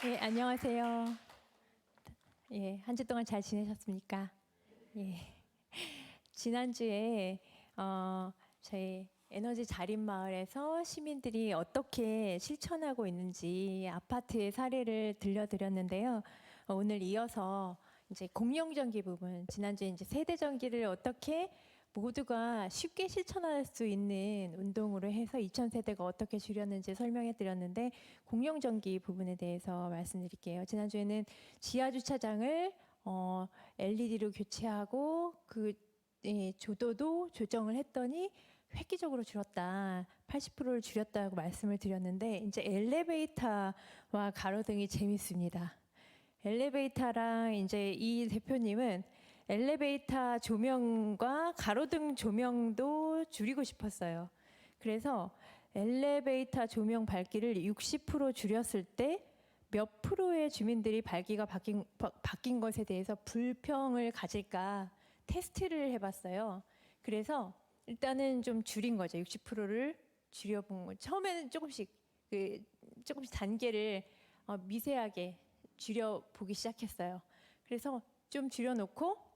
예, 안녕하세요. 예, 한 주 동안 잘 지내셨습니까? 예. 지난주에 저희 에너지 자립마을에서 시민들이 어떻게 실천하고 있는지 아파트의 사례를 들려드렸는데요. 오늘 이어서 이제 공용전기 부분, 지난주에 이제 세대전기를 어떻게 모두가 쉽게 실천할 수 있는 운동으로 해서 2000세대가 어떻게 줄였는지 설명해 드렸는데 공용전기 부분에 대해서 말씀드릴게요. 지난주에는 지하주차장을 LED로 교체하고 그 조도도 조정을 했더니 획기적으로 줄었다. 80%를 줄였다고 말씀을 드렸는데 이제 엘리베이터와 가로등이 재밌습니다. 엘리베이터랑 이제 이 대표님은 엘리베이터 조명과 가로등 조명도 줄이고 싶었어요. 그래서 엘리베이터 조명 밝기를 60% 줄였을 때 몇 프로의 주민들이 밝기가 바뀐 것에 대해서 불평을 가질까 테스트를 해봤어요. 그래서 일단은 좀 줄인 거죠. 60%를 줄여본 거. 처음에는 조금씩 단계를 미세하게 줄여보기 시작했어요. 그래서 좀 줄여놓고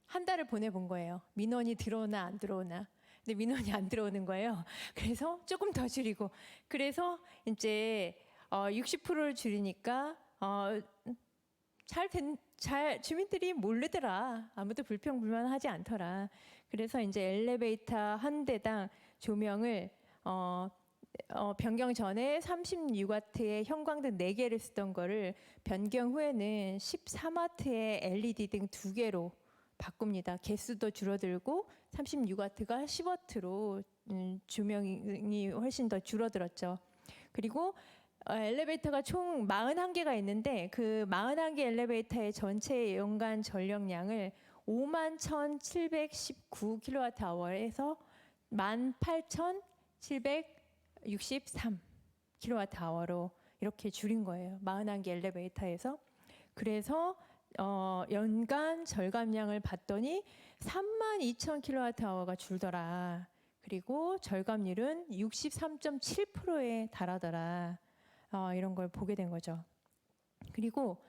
한 달을 보내본 거예요. 민원이 들어오나 안 들어오나. 근데 민원이 안 들어오는 거예요. 그래서 조금 더 줄이고. 그래서 이제 60%를 줄이니까 주민들이 모르더라. 아무도 불평불만하지 않더라. 그래서 이제 엘리베이터 한 대당 조명을 변경 전에 36W의 형광등 4개를 쓰던 거를 변경 후에는 14W의 LED 등 2개로 바꿉니다. 개수도 줄어들고 36W가 10W로 조명이 훨씬 더 줄어들었죠. 그리고 엘리베이터가 총 41개가 있는데 그 41개 엘리베이터의 전체 연간 전력량을 51,719kWh에서 18,763kWh로 이렇게 줄인 거예요. 41개 엘리베이터에서. 그래서 연간 절감량을 봤더니 32,000kWh가 줄더라. 그리고 절감률은 63.7%에 달하더라. 이런 걸 보게 된 거죠. 그리고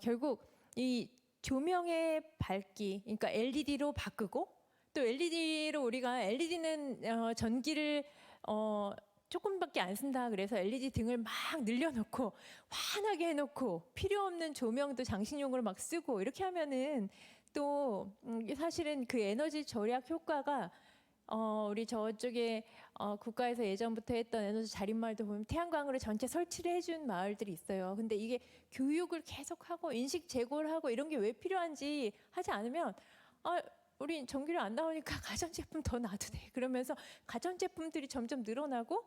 결국 이 조명의 밝기, 그러니까 LED로 바꾸고 또 LED로 우리가 LED는 전기를 조금밖에 안 쓴다 그래서 LED 등을 막 늘려놓고 환하게 해놓고 필요 없는 조명도 장식용으로 막 쓰고 이렇게 하면은 또 사실은 그 에너지 절약 효과가 우리 저쪽에 국가에서 예전부터 했던 에너지 자립마을도 보면 태양광으로 전체 설치를 해준 마을들이 있어요. 근데 이게 교육을 계속하고 인식 제고를 하고 이런 게 왜 필요한지 하지 않으면 우리 전기료 안 나오니까 가전제품 더 놔도 돼. 그러면서 가전제품들이 점점 늘어나고,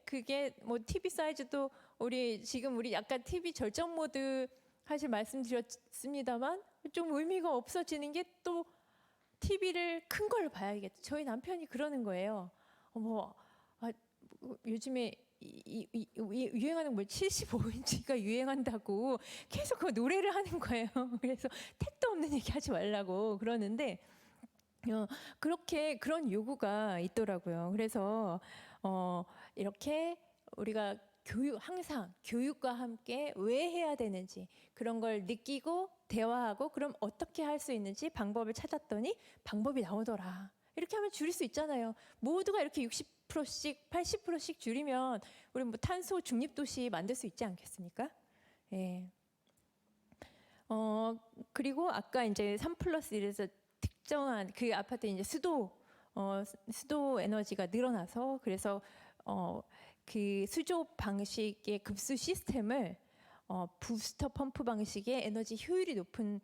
그게 뭐 TV 사이즈도 지금 우리 약간 TV 절전 모드 사실 말씀드렸습니다만 좀 의미가 없어지는 게 또 TV를 큰 걸 봐야겠다. 저희 남편이 그러는 거예요. 요즘에 유행하는 뭐 75인치가 유행한다고 계속 그 노래를 하는 거예요. 그래서 택도 없는 얘기 하지 말라고 그러는데 그렇게 그런 요구가 있더라고요. 그래서 이렇게 우리가 항상 교육과 함께 왜 해야 되는지 그런 걸 느끼고 대화하고 그럼 어떻게 할 수 있는지 방법을 찾았더니 방법이 나오더라. 이렇게 하면 줄일 수 있잖아요. 모두가 이렇게 60%씩 80%씩 줄이면 우리 뭐 탄소 중립 도시 만들 수 있지 않겠습니까? 예. 그리고 아까 이제 3+1에서 특정한 그 아파트 이제 수도 에너지가 늘어나서 그래서 그 수조 방식의 급수 시스템을 부스터 펌프 방식의 에너지 효율이 높은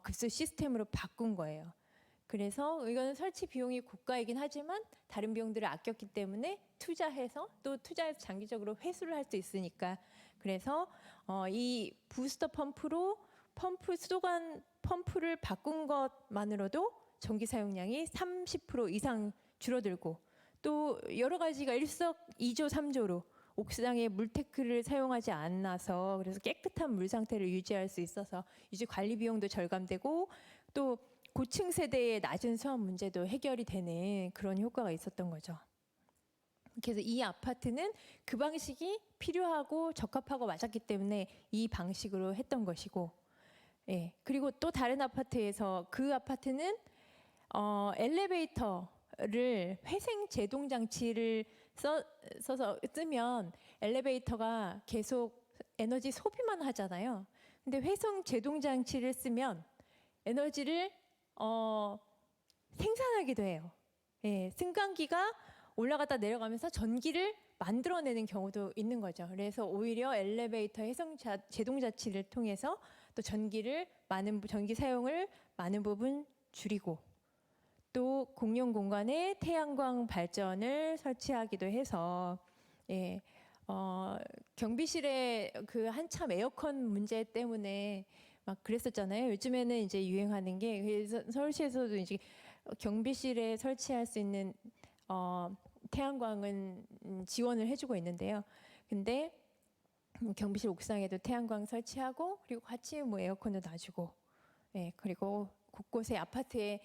급수 시스템으로 바꾼 거예요. 그래서 이건 설치 비용이 고가이긴 하지만 다른 비용들을 아꼈기 때문에 투자해서 장기적으로 회수를 할 수 있으니까 그래서 이 부스터 펌프로 수도관 펌프를 바꾼 것만으로도 전기 사용량이 30% 이상 줄어들고 또 여러 가지가 일석이조 삼조로 옥상에 물테크를 사용하지 않아서 그래서 깨끗한 물 상태를 유지할 수 있어서 유지 관리 비용도 절감되고 또 고층 세대의 낮은 수압 문제도 해결이 되는 그런 효과가 있었던 거죠. 그래서 이 아파트는 그 방식이 필요하고 적합하고 맞았기 때문에 이 방식으로 했던 것이고, 예. 그리고 또 다른 아파트에서 그 아파트는 엘리베이터를 회생 제동 장치를 써서 쓰면 엘리베이터가 계속 에너지 소비만 하잖아요. 근데 회생 제동 장치를 쓰면 에너지를 생산하기도 해요. 예, 승강기가 올라갔다 내려가면서 전기를 만들어내는 경우도 있는 거죠. 그래서 오히려 엘리베이터 회생 제동 장치를 통해서 또 전기 사용을 많은 부분 줄이고, 또 공용 공간에 태양광 발전을 설치하기도 해서, 예, 경비실에 그 한참 에어컨 문제 때문에 막 그랬었잖아요. 요즘에는 이제 유행하는 게, 그래서 서울시에서도 이제 경비실에 설치할 수 있는 태양광은 지원을 해주고 있는데요. 근데 경비실 옥상에도 태양광 설치하고, 그리고 같이 뭐 에어컨도 놔주고, 예, 그리고 곳곳에 아파트에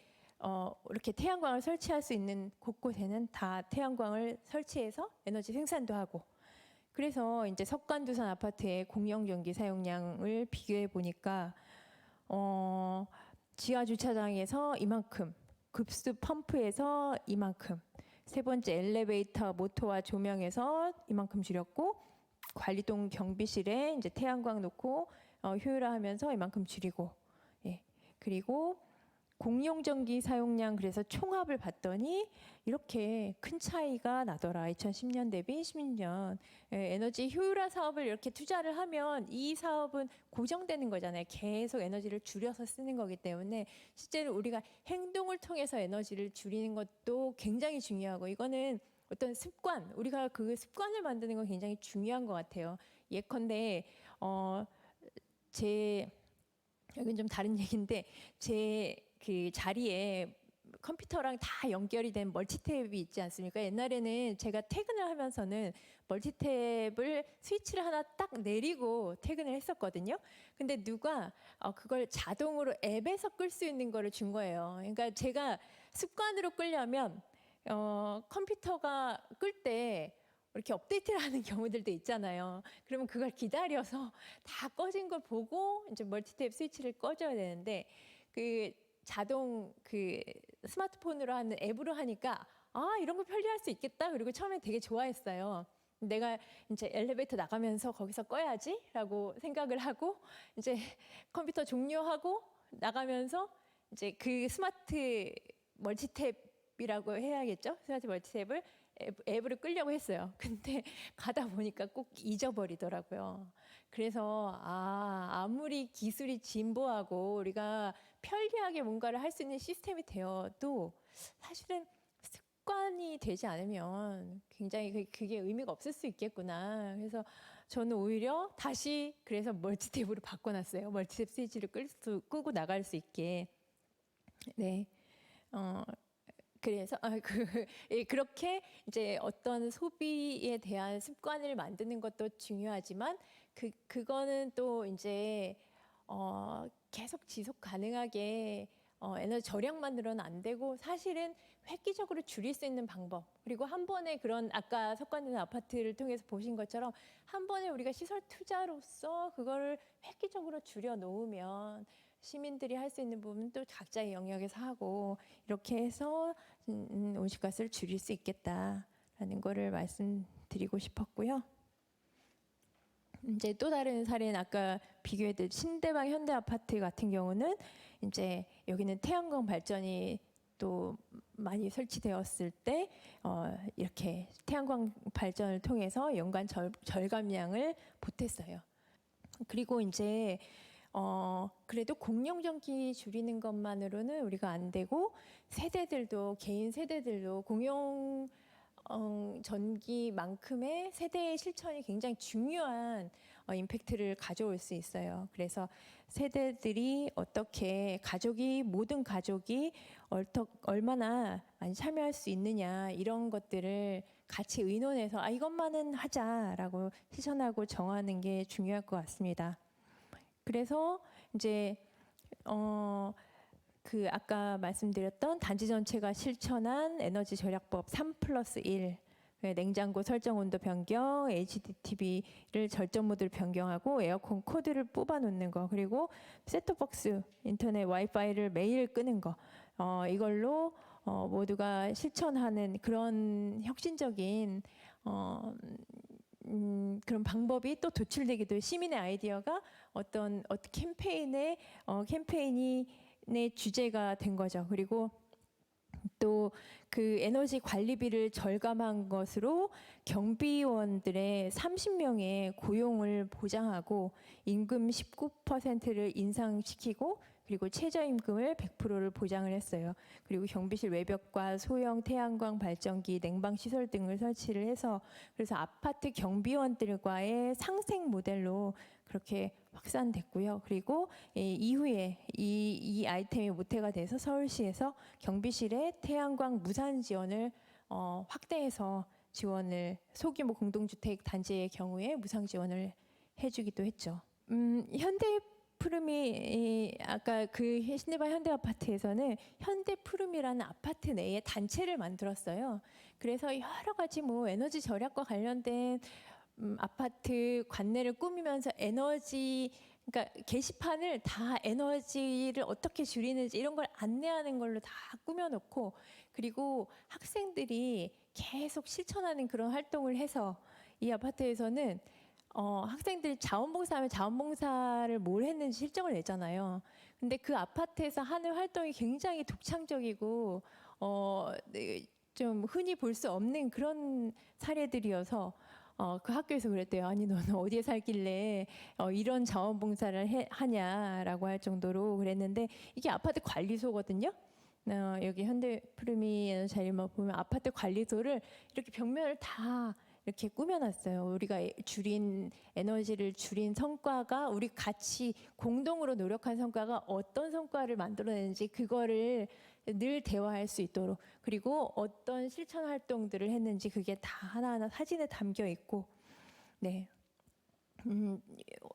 이렇게 태양광을 설치할 수 있는 곳곳에는 다 태양광을 설치해서 에너지 생산도 하고. 그래서 이제 석관두산 아파트의 공영 전기 사용량을 비교해 보니까 지하 주차장에서 이만큼, 급수 펌프에서 이만큼, 세 번째 엘리베이터 모터와 조명에서 이만큼 줄였고, 관리동 경비실에 이제 태양광 놓고 효율화하면서 이만큼 줄이고, 예. 그리고 공용 전기 사용량 그래서 총합을 봤더니 이렇게 큰 차이가 나더라. 2010년 대비 16년. 예, 에너지 효율화 사업을 이렇게 투자를 하면 이 사업은 고정되는 거잖아요. 계속 에너지를 줄여서 쓰는 거기 때문에 실제로 우리가 행동을 통해서 에너지를 줄이는 것도 굉장히 중요하고, 이거는 어떤 습관, 우리가 그 습관을 만드는 건 굉장히 중요한 것 같아요. 예컨대 여긴 좀 다른 얘기인데, 제 그 자리에 컴퓨터랑 다 연결이 된 멀티탭이 있지 않습니까? 옛날에는 제가 퇴근을 하면서는 멀티탭을 스위치를 하나 딱 내리고 퇴근을 했었거든요. 근데 누가 그걸 자동으로 앱에서 끌 수 있는 거를 준 거예요. 그러니까 제가 습관으로 끌려면 컴퓨터가 끌 때 이렇게 업데이트를 하는 경우들도 있잖아요. 그러면 그걸 기다려서 다 꺼진 걸 보고 이제 멀티탭 스위치를 꺼줘야 되는데, 그 자동 그 스마트폰으로 하는 앱으로 하니까 이런 거 편리할 수 있겠다. 그리고 처음에 되게 좋아했어요. 내가 이제 엘리베이터 나가면서 거기서 꺼야지라고 생각을 하고, 이제 컴퓨터 종료하고 나가면서 이제 그 스마트 멀티탭이라고 해야겠죠? 스마트 멀티탭을 앱으로 끌려고 했어요. 근데 가다 보니까 꼭 잊어버리더라고요. 그래서 아무리 기술이 진보하고 우리가 편리하게 뭔가를 할 수 있는 시스템이 되어도 사실은 습관이 되지 않으면 굉장히 그게 의미가 없을 수 있겠구나. 그래서 저는 오히려 다시 그래서 멀티탭으로 바꿔놨어요. 멀티탭 스위치를 끄고 나갈 수 있게. 네. 그래서 그렇게 이제 어떤 소비에 대한 습관을 만드는 것도 중요하지만 그거는 또 이제 계속 지속 가능하게 에너지 절약만으로는 안 되고, 사실은 획기적으로 줄일 수 있는 방법, 그리고 한 번에 그런 아까 석관동 아파트를 통해서 보신 것처럼 한 번에 우리가 시설 투자로서 그거를 획기적으로 줄여 놓으면 시민들이 할 수 있는 부분은 또 각자의 영역에서 하고, 이렇게 해서 온실가스를 줄일 수 있겠다라는 거를 말씀드리고 싶었고요. 이제 또 다른 사례는 아까 비교했던 신대방 현대아파트 같은 경우는 이제 여기는 태양광 발전이 또 많이 설치되었을 때 이렇게 태양광 발전을 통해서 연간 절감량을 보탰어요. 그리고 이제 그래도 공용 전기 줄이는 것만으로는 우리가 안 되고, 개인 세대들도 공용 전기만큼의 세대의 실천이 굉장히 중요한 임팩트를 가져올 수 있어요. 그래서 세대들이 어떻게 모든 가족이 얼마나 많이 참여할 수 있느냐, 이런 것들을 같이 의논해서 이것만은 하자라고 실천하고 정하는 게 중요할 것 같습니다. 그래서 이제 그 아까 말씀드렸던 단지 전체가 실천한 에너지 절약법 3+1, 냉장고 설정 온도 변경, HDTV를 절전 모드를 변경하고 에어컨 코드를 뽑아 놓는 거, 그리고 셋톱박스 인터넷 와이파이를 매일 끄는 거, 이걸로 모두가 실천하는 그런 혁신적인 그런 방법이 또 도출되기도 해요. 시민의 아이디어가 어떤 캠페인의 주제가 된 거죠. 그리고 또 그 에너지 관리비를 절감한 것으로 경비원들의 30명의 고용을 보장하고 임금 19%를 인상시키고, 그리고 최저임금을 100%를 보장을 했어요. 그리고 경비실 외벽과 소형 태양광 발전기, 냉방 시설 등을 설치를 해서, 그래서 아파트 경비원들과의 상생 모델로 그렇게 확산됐고요. 그리고 이후에 이 아이템이 모태가 돼서 서울시에서 경비실에 태양광 무산 지원을 확대해서 지원을, 소규모 공동주택 단지의 경우에 무상 지원을 해주기도 했죠. 현대푸름이 아까 그 신대방 현대아파트에서는 현대푸름이라는 아파트 내에 단체를 만들었어요. 그래서 여러 가지 뭐 에너지 절약과 관련된 아파트 관내를 꾸미면서 에너지, 그러니까 게시판을 다 에너지를 어떻게 줄이는지 이런 걸 안내하는 걸로 다 꾸며놓고, 그리고 학생들이 계속 실천하는 그런 활동을 해서, 이 아파트에서는 학생들이 자원봉사하면 자원봉사를 뭘 했는지 실적을 내잖아요. 근데 그 아파트에서 하는 활동이 굉장히 독창적이고 좀 흔히 볼 수 없는 그런 사례들이어서 그 학교에서 그랬대요. 아니 너는 어디에 살길래 이런 자원봉사를 하냐라고 할 정도로 그랬는데, 이게 아파트 관리소거든요. 여기 현대푸르미 자리만 보면 아파트 관리소를 이렇게 벽면을 다 이렇게 꾸며놨어요. 우리가 에너지를 줄인 성과가, 우리 같이 공동으로 노력한 성과가 어떤 성과를 만들어내는지 그거를 늘 대화할 수 있도록, 그리고 어떤 실천 활동들을 했는지 그게 다 하나하나 사진에 담겨 있고. 네.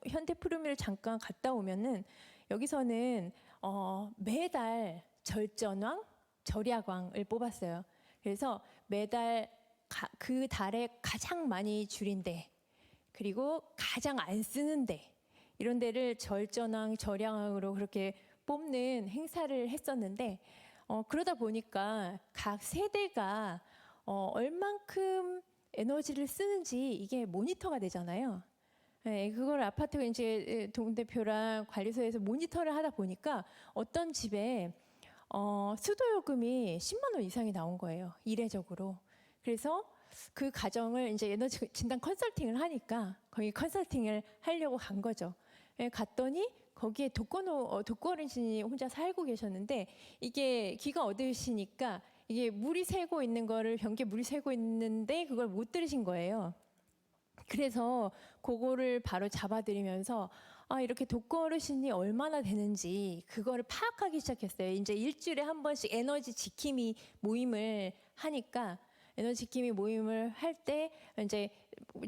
현대푸르미를 잠깐 갔다 오면은 여기서는 매달 절전왕, 절약왕을 뽑았어요. 그래서 매달 그 달에 가장 많이 줄인 데, 그리고 가장 안 쓰는 데, 이런 데를 절전왕, 절약왕으로 그렇게 뽑는 행사를 했었는데, 그러다 보니까 각 세대가 얼만큼 에너지를 쓰는지 이게 모니터가 되잖아요. 네, 그걸 아파트 이제 동대표랑 관리소에서 모니터를 하다 보니까 어떤 집에 수도요금이 10만 원 이상이 나온 거예요. 이례적으로. 그래서 그 가정을 이제 에너지 진단 컨설팅을 하니까 거기 컨설팅을 하려고 간 거죠. 예, 갔더니 거기에 독거어르신이 혼자 살고 계셨는데, 이게 기가 어두우시니까 이게 물이 새고 있는 거를, 변기에 물이 새고 있는데 그걸 못 들으신 거예요. 그래서 그거를 바로 잡아드리면서 이렇게 독거어르신이 얼마나 되는지 그거를 파악하기 시작했어요. 이제 일주일에 한 번씩 에너지 지킴이 모임을 하니까, 에너지 지킴이 모임을 할 때 이제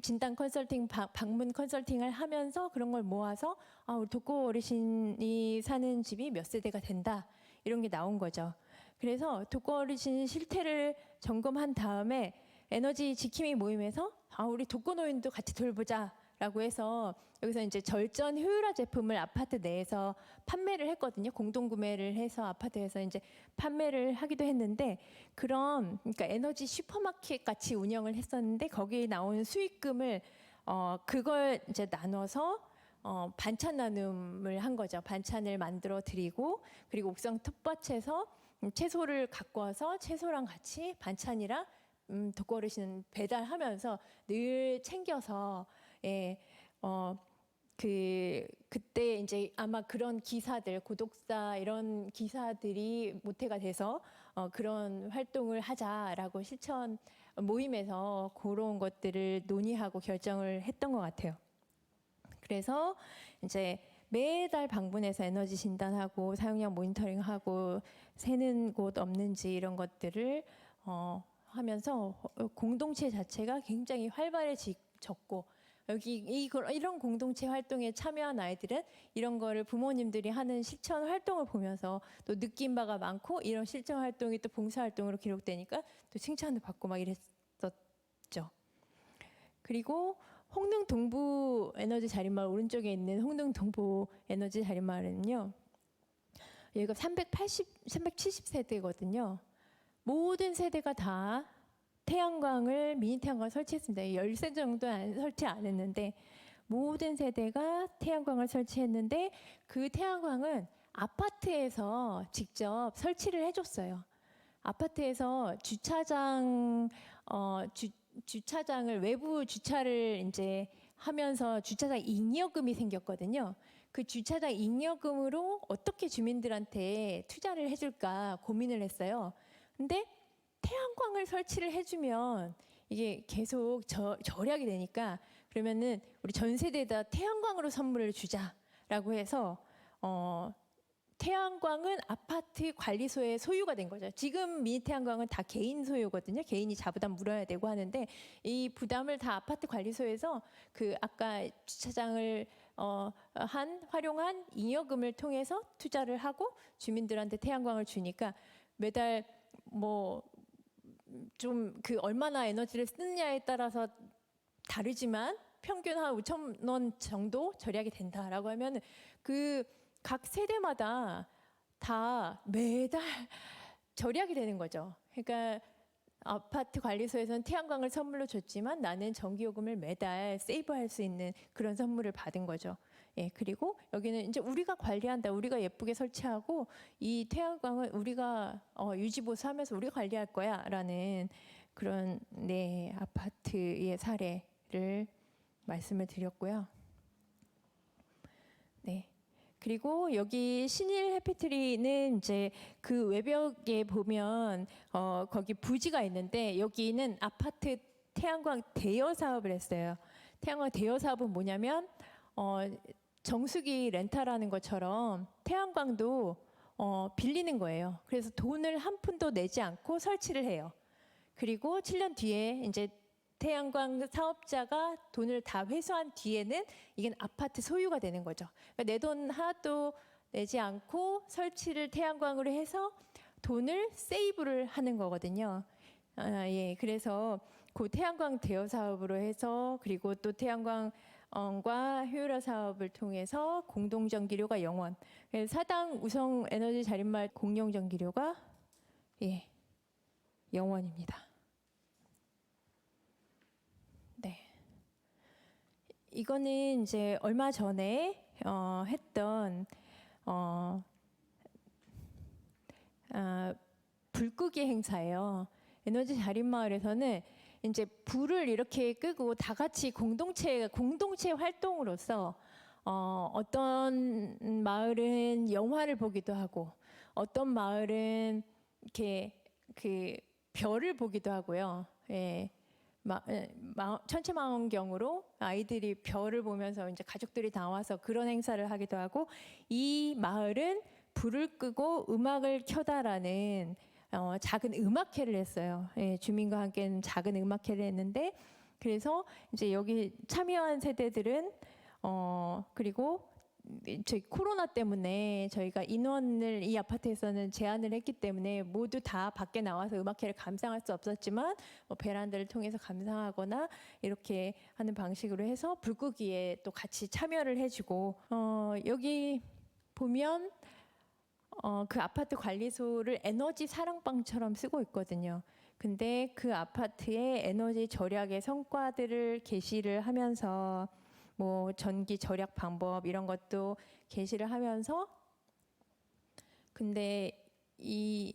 진단 컨설팅, 방문 컨설팅을 하면서 그런 걸 모아서 우리 독거어르신이 사는 집이 몇 세대가 된다, 이런 게 나온 거죠. 그래서 독거어르신 실태를 점검한 다음에 에너지 지킴이 모임에서 우리 독거노인도 같이 돌보자라고 해서 여기서 이제 절전 효율화 제품을 아파트 내에서 판매를 했거든요. 공동 구매를 해서 아파트에서 이제 판매를 하기도 했는데, 그러니까 에너지 슈퍼마켓 같이 운영을 했었는데, 거기에 나온 수익금을 그걸 이제 나눠서 반찬 나눔을 한 거죠. 반찬을 만들어 드리고, 그리고 옥상 텃밭에서 채소를 갖고 와서 채소랑 같이 반찬이랑 독거어르신 배달하면서 늘 챙겨서, 그때 이제 아마 그런 기사들, 고독사 이런 기사들이 모태가 돼서 그런 활동을 하자라고 실천 모임에서 그런 것들을 논의하고 결정을 했던 것 같아요. 그래서 이제 매달 방문해서 에너지 진단하고 사용량 모니터링하고 새는 곳 없는지 이런 것들을 하면서 공동체 자체가 굉장히 활발해졌고, 여기 이런 공동체 활동에 참여한 아이들은 이런 거를 부모님들이 하는 실천 활동을 보면서 또 느낀 바가 많고, 이런 실천 활동이 또 봉사 활동으로 기록되니까 또 칭찬도 받고 막 이랬었죠. 그리고 홍릉 동부 에너지 자립마을 오른쪽에 있는 홍릉 동부 에너지 자립마을은요. 여기가 370세대거든요. 모든 세대가 다 태양광을 미니 태양광을 설치했습니다. 10세 정도 설치 안 했는데 모든 세대가 태양광을 설치했는데 그 태양광은 아파트에서 직접 설치를 해줬어요. 아파트에서 주차장을 외부 주차를 이제 하면서 주차장 잉여금이 생겼거든요. 그 주차장 잉여금으로 어떻게 주민들한테 투자를 해줄까 고민을 했어요. 근데 태양광을 설치를 해주면 이게 계속 절약이 되니까 그러면은 우리 전 세대에다 태양광으로 선물을 주자라고 해서 태양광은 아파트 관리소의 소유가 된 거죠. 지금 미니 태양광은 다 개인 소유거든요. 개인이 자부담 물어야 되고 하는데 이 부담을 다 아파트 관리소에서 그 아까 주차장을 활용한 잉여금을 통해서 투자를 하고 주민들한테 태양광을 주니까 매달 뭐 좀 그 얼마나 에너지를 쓰느냐에 따라서 다르지만 평균 한 5천 원 정도 절약이 된다라고 하면 그 각 세대마다 다 매달 절약이 되는 거죠. 그러니까 아파트 관리소에서는 태양광을 선물로 줬지만 나는 전기요금을 매달 세이브할 수 있는 그런 선물을 받은 거죠. 예, 그리고 여기는 이제 우리가 관리한다, 우리가 예쁘게 설치하고 이 태양광을 우리가 유지보수하면서 우리가 관리할 거야라는 그런 아파트의 사례를 말씀을 드렸고요. 네. 그리고 여기 신일 해피트리는 이제 그 외벽에 보면 거기 부지가 있는데 여기는 아파트 태양광 대여 사업을 했어요. 태양광 대여 사업은 뭐냐면 정수기 렌탈하는 것처럼 태양광도 빌리는 거예요. 그래서 돈을 한 푼도 내지 않고 설치를 해요. 그리고 7년 뒤에 이제 태양광 사업자가 돈을 다 회수한 뒤에는 이게 아파트 소유가 되는 거죠. 그러니까 내 돈 하나도 내지 않고 설치를 태양광으로 해서 돈을 세이브를 하는 거거든요. 예, 그래서 그 태양광 대여 사업으로 해서 그리고 또 태양광과 효율화 사업을 통해서 공동전기료가 0원, 사당 우성 에너지 자립마을 공용전기료가 0원입니다. 네, 이거는 이제 얼마 전에 했던 불 끄기 행사예요. 에너지 자립마을에서는 이제 불을 이렇게 끄고 다 같이 공동체 활동으로서 어떤 마을은 영화를 보기도 하고 어떤 마을은 이렇게 그 별을 보기도 하고요. 예. 천체망원경으로 아이들이 별을 보면서 이제 가족들이 나와서 그런 행사를 하기도 하고 이 마을은 불을 끄고 음악을 켜다라는 작은 음악회를 했어요. 예, 주민과 함께 작은 음악회를 했는데 그래서 이제 여기 참여한 세대들은 그리고 저희 코로나 때문에 저희가 인원을 이 아파트에서는 제한을 했기 때문에 모두 다 밖에 나와서 음악회를 감상할 수 없었지만 베란다를 통해서 감상하거나 이렇게 하는 방식으로 해서 불끄기에 또 같이 참여를 해주고 여기 보면 그 아파트 관리소를 에너지 사랑방처럼 쓰고 있거든요. 근데 그 아파트의 에너지 절약의 성과들을 게시를 하면서 뭐 전기 절약 방법 이런 것도 게시를 하면서 근데 이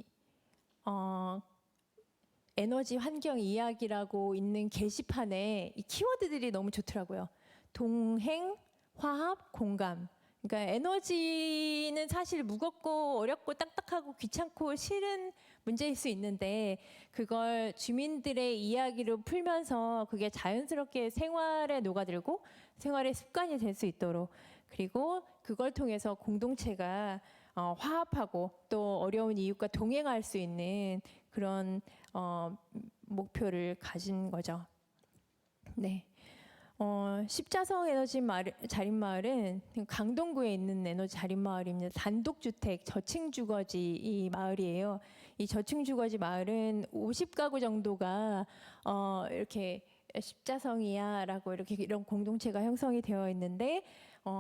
에너지 환경 이야기라고 있는 게시판에 이 키워드들이 너무 좋더라고요. 동행, 화합, 공감. 그러니까 에너지는 사실 무겁고 어렵고 딱딱하고 귀찮고 싫은 문제일 수 있는데 그걸 주민들의 이야기로 풀면서 그게 자연스럽게 생활에 녹아들고 생활의 습관이 될 수 있도록 그리고 그걸 통해서 공동체가 화합하고 또 어려운 이웃과 동행할 수 있는 그런 목표를 가진 거죠. 네. 십자성 에너지 자립마을은 강동구에 있는 에너지 자립마을입니다. 단독주택 저층주거지 이 마을이에요. 이 저층주거지 마을은 50가구 정도가 이렇게 십자성이야라고 이렇게 이런 공동체가 형성이 되어 있는데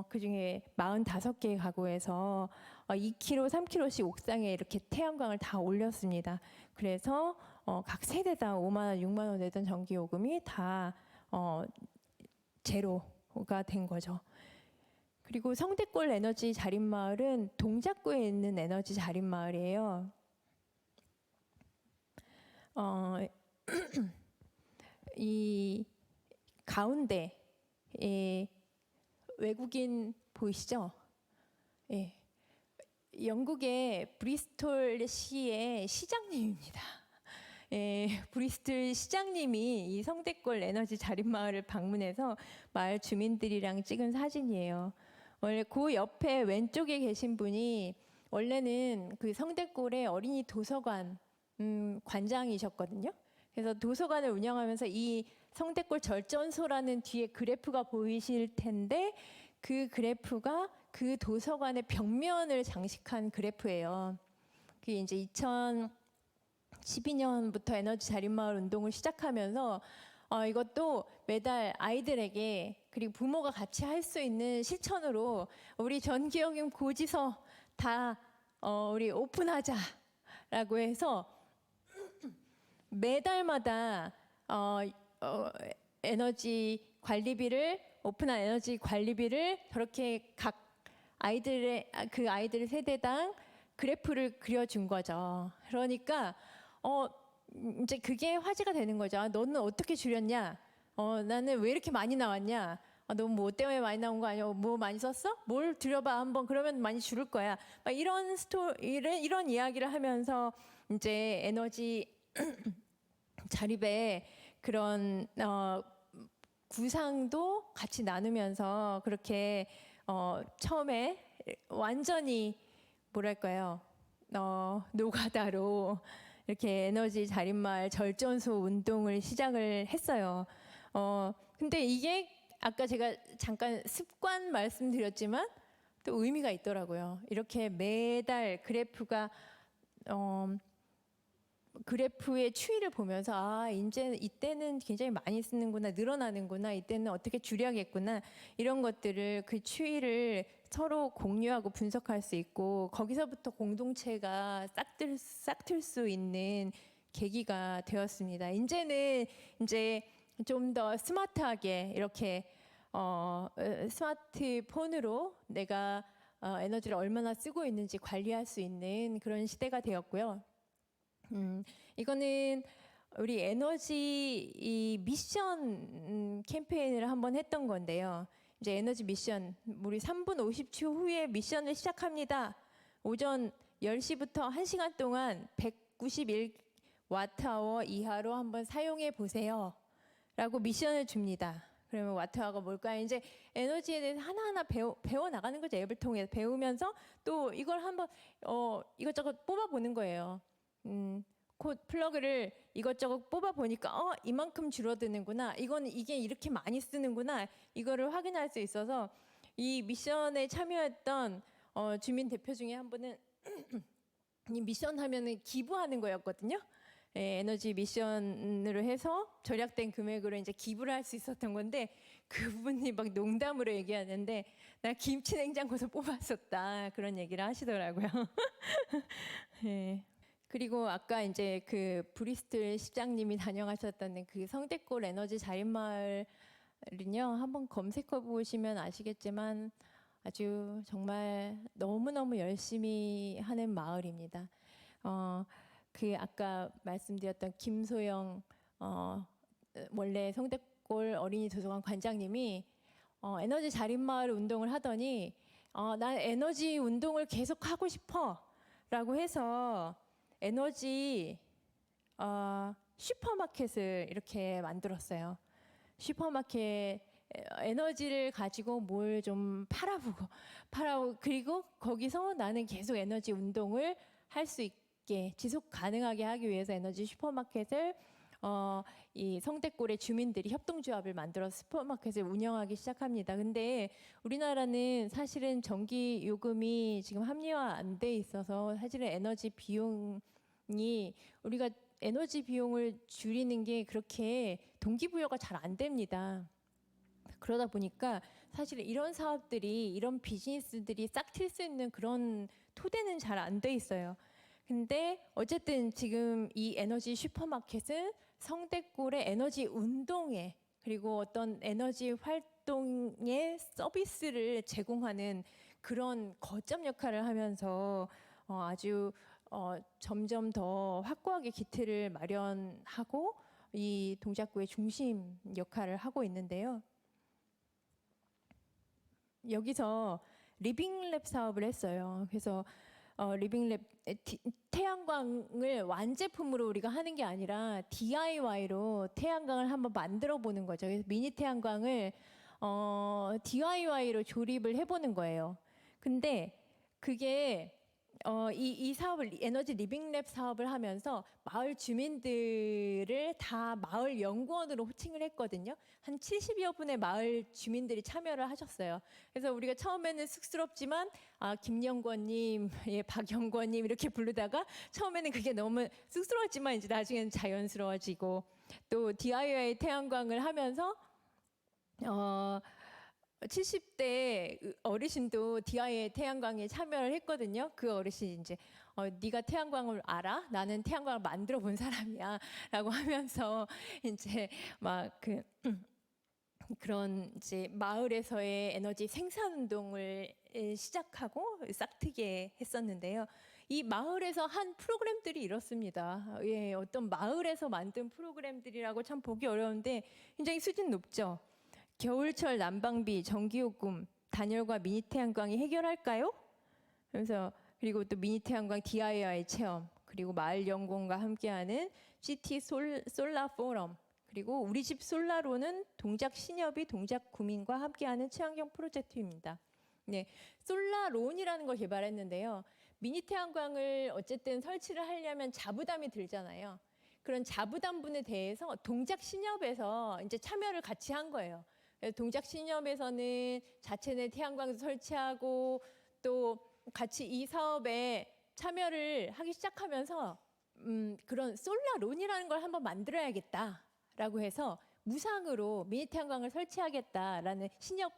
그중에 45개의 가구에서 2kg, 3kg씩 옥상에 이렇게 태양광을 다 올렸습니다. 그래서 각 세대당 5만 원, 6만 원 내던 전기 요금이 다 제로가 된 거죠. 그리고 성대골 에너지 자립마을은 동작구에 있는 에너지 자립마을이에요. 이 가운데 외국인 보이시죠? 예. 영국의 브리스톨 시의 시장님입니다. 예, 브리스톨 시장님이 이 성대골 에너지 자립마을을 방문해서 마을 주민들이랑 찍은 사진이에요. 원래 그 옆에 왼쪽에 계신 분이 원래는 그 성대골의 어린이 도서관 관장이셨거든요. 그래서 도서관을 운영하면서 이 성대골 절전소라는 뒤에 그래프가 보이실 텐데 그 그래프가 그 도서관의 벽면을 장식한 그래프예요. 그게 이제 2012년부터 에너지 자립마을 운동을 시작하면서 이것도 매달 아이들에게 그리고 부모가 같이 할 수 있는 실천으로 우리 전기요금 고지서 다 우리 오픈하자라고 해서 매달마다 에너지 관리비를 오픈한 에너지 관리비를 저렇게 각 아이들의 그 아이들 세대당 그래프를 그려준 거죠. 그러니까 이제 그게 화제가 되는 거죠. 너는 어떻게 줄였냐? 나는 왜 이렇게 많이 나왔냐? 너 뭐 때문에 많이 나온 거 아니야? 뭐 많이 썼어? 뭘 들여봐 한번 그러면 많이 줄을 거야. 막 이런 이런 이야기를 하면서 이제 에너지 자립의 그런 구상도 같이 나누면서 그렇게 처음에 완전히 뭐랄까요? 노가다로 이렇게 에너지 자립마을 절전소 운동을 시작을 했어요. 근데 이게 아까 제가 잠깐 습관 말씀드렸지만 또 의미가 있더라고요. 이렇게 매달 그래프의 추이를 보면서 이제 이때는 굉장히 많이 쓰는구나, 늘어나는구나, 이때는 어떻게 줄여야겠구나 이런 것들을 그 추이를 서로 공유하고 분석할 수 있고 거기서부터 공동체가 싹틀 수 있는 계기가 되었습니다. 이제는 이제 좀 더 스마트하게 이렇게 스마트폰으로 내가 에너지를 얼마나 쓰고 있는지 관리할 수 있는 그런 시대가 되었고요. 이거는 우리 에너지 이 미션 캠페인을 한번 했던 건데요. 이제 에너지 미션 우리 3분 50초 후에 미션을 시작합니다. 오전 10시부터 1시간 동안 191와트아워 이하로 한번 사용해 보세요. 라고 미션을 줍니다. 그러면 와트아워가 뭘까요? 이제 에너지에 대해서 하나하나 배워 나가는 거죠. 앱을 통해서 배우면서 또 이걸 한번 이것저것 뽑아 보는 거예요. 플러그를 이것저것 뽑아 보니까 이만큼 줄어드는구나. 이게 이렇게 많이 쓰는구나. 이거를 확인할 수 있어서 이 미션에 참여했던 주민 대표 중에 한 분은 이 미션 하면은 기부하는 거였거든요. 에너지 미션으로 해서 절약된 금액으로 이제 기부를 할 수 있었던 건데 그분이 막 농담으로 얘기하는데 나 김치 냉장고에서 뽑았었다 그런 얘기를 하시더라고요. 네. 그리고 아까 이제 그 브리스톨 시장님이 다녀가셨던 그 성대골 에너지 자립마을은요 한번 검색해 보시면 아시겠지만 아주 정말 너무너무 열심히 하는 마을입니다. 그 아까 말씀드렸던 김소영 원래 성대골 어린이 도서관 관장님이 에너지 자립마을 운동을 하더니 난 에너지 운동을 계속 하고 싶어라고 해서 에너지 슈퍼마켓을 이렇게 만들었어요. 슈퍼마켓 에너지를 가지고 뭘 좀 팔아보고 그리고 거기서 나는 계속 에너지 운동을 할 수 있게 지속 가능하게 하기 위해서 에너지 슈퍼마켓을 이 성대골의 주민들이 협동조합을 만들어서 슈퍼마켓을 운영하기 시작합니다. 근데 우리나라는 사실은 전기 요금이 지금 합리화 안 돼 있어서 사실은 에너지 비용이 우리가 에너지 비용을 줄이는 게 그렇게 동기부여가 잘 안 됩니다. 그러다 보니까 사실 이런 사업들이, 이런 비즈니스들이 싹 튈 수 있는 그런 토대는 잘 안 돼 있어요. 근데 어쨌든 지금 이 에너지 슈퍼마켓은 성대골의 에너지 운동에, 그리고 어떤 에너지 활동의 서비스를 제공하는 그런 거점 역할을 하면서 아주 점점 더 확고하게 기틀을 마련하고 이 동작구의 중심 역할을 하고 있는데요. 여기서 리빙랩 사업을 했어요. 그래서 리빙랩 태양광을 완제품으로 우리가 하는 게 아니라 DIY로 태양광을 한번 만들어 보는 거죠. 그래서 미니 태양광을 DIY로 조립을 해보는 거예요. 근데 그게 이 사업을, 에너지 리빙랩 사업을 하면서 마을 주민들을 다 마을 연구원으로 호칭을 했거든요. 한 70여 분의 마을 주민들이 참여를 하셨어요. 그래서 우리가 처음에는 쑥스럽지만 김연구원님, 예, 박연구원님 이렇게 부르다가 처음에는 그게 너무 쑥스러웠지만 이제 나중에는 자연스러워지고, 또 DIY 태양광을 하면서 70대 어르신도 DIY 태양광에 참여를 했거든요. 그 어르신이 이제 네가 태양광을 알아? 나는 태양광을 만들어 본 사람이야라고 하면서 이제 막 그런 이제 마을에서의 에너지 생산 운동을 시작하고 싹트게 했었는데요. 이 마을에서 한 프로그램들이 이렇습니다. 예, 어떤 마을에서 만든 프로그램들이라고 참 보기 어려운데 굉장히 수준 높죠. 겨울철 난방비, 전기요금, 단열과 미니 태양광이 해결할까요? 그래서 그리고 또 미니 태양광 DIY 체험, 그리고 마을 연구원과 함께하는 CT 솔라 포럼, 그리고 우리 집 솔라로는 동작 신협이 동작 구민과 함께하는 친환경 프로젝트입니다. 네, 솔라론이라는 걸 개발했는데요. 미니 태양광을 어쨌든 설치를 하려면 자부담이 들잖아요. 그런 자부담분에 대해서 동작 신협에서 이제 참여를 같이 한 거예요. 동작 신협에서는 자체 내 태양광도 설치하고 또 같이 이 사업에 참여를 하기 시작하면서 그런 솔라론이라는 걸 한번 만들어야겠다라고 해서 무상으로 미니 태양광을 설치하겠다라는 신협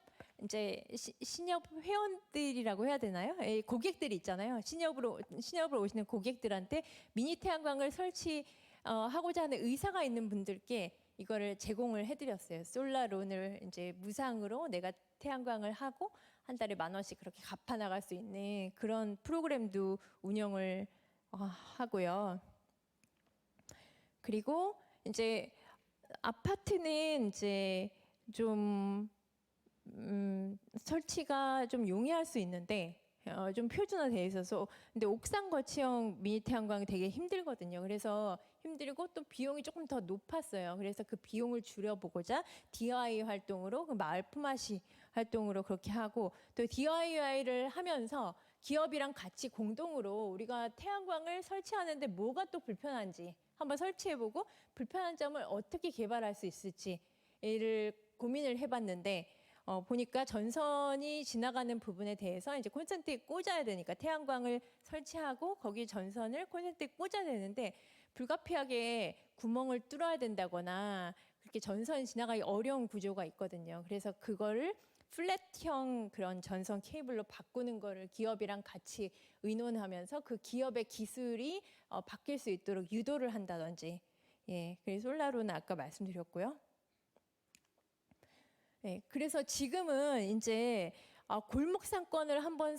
신협 회원들이라고 해야 되나요? 고객들이 있잖아요. 신협으로 오시는 고객들한테 미니 태양광을 설치하고자 하는 의사가 있는 분들께 이거를 제공을 해드렸어요. 솔라론을 이제 무상으로 내가 태양광을 하고 한 달에 10,000원씩 그렇게 갚아 나갈 수 있는 그런 프로그램도 운영을 하고요. 그리고 이제 아파트는 이제 좀 설치가 좀 용이할 수 있는데 좀 표준화되어 있어서, 근데 옥상 거치형 미니 태양광이 되게 힘들거든요. 그래서 힘들고 또 비용이 조금 더 높았어요. 그래서 그 비용을 줄여보고자 DIY 활동으로, 그 마을 품앗이 활동으로 그렇게 하고, 또 DIY를 하면서 기업이랑 같이 공동으로 우리가 태양광을 설치하는데 뭐가 또 불편한지 한번 설치해보고 불편한 점을 어떻게 개발할 수 있을지를 고민을 해봤는데, 보니까 전선이 지나가는 부분에 대해서 이제 콘센트에 꽂아야 되니까 태양광을 설치하고 거기 전선을 콘센트에 꽂아야 되는데 불가피하게 구멍을 뚫어야 된다거나 그렇게 전선이 지나가기 어려운 구조가 있거든요. 그래서 그거를 플랫형 그런 전선 케이블로 바꾸는 거를 기업이랑 같이 의논하면서 그 기업의 기술이 바뀔 수 있도록 유도를 한다든지, 예, 그래서 솔라로는 아까 말씀드렸고요. 네, 그래서 지금은 이제 골목 상권을 한번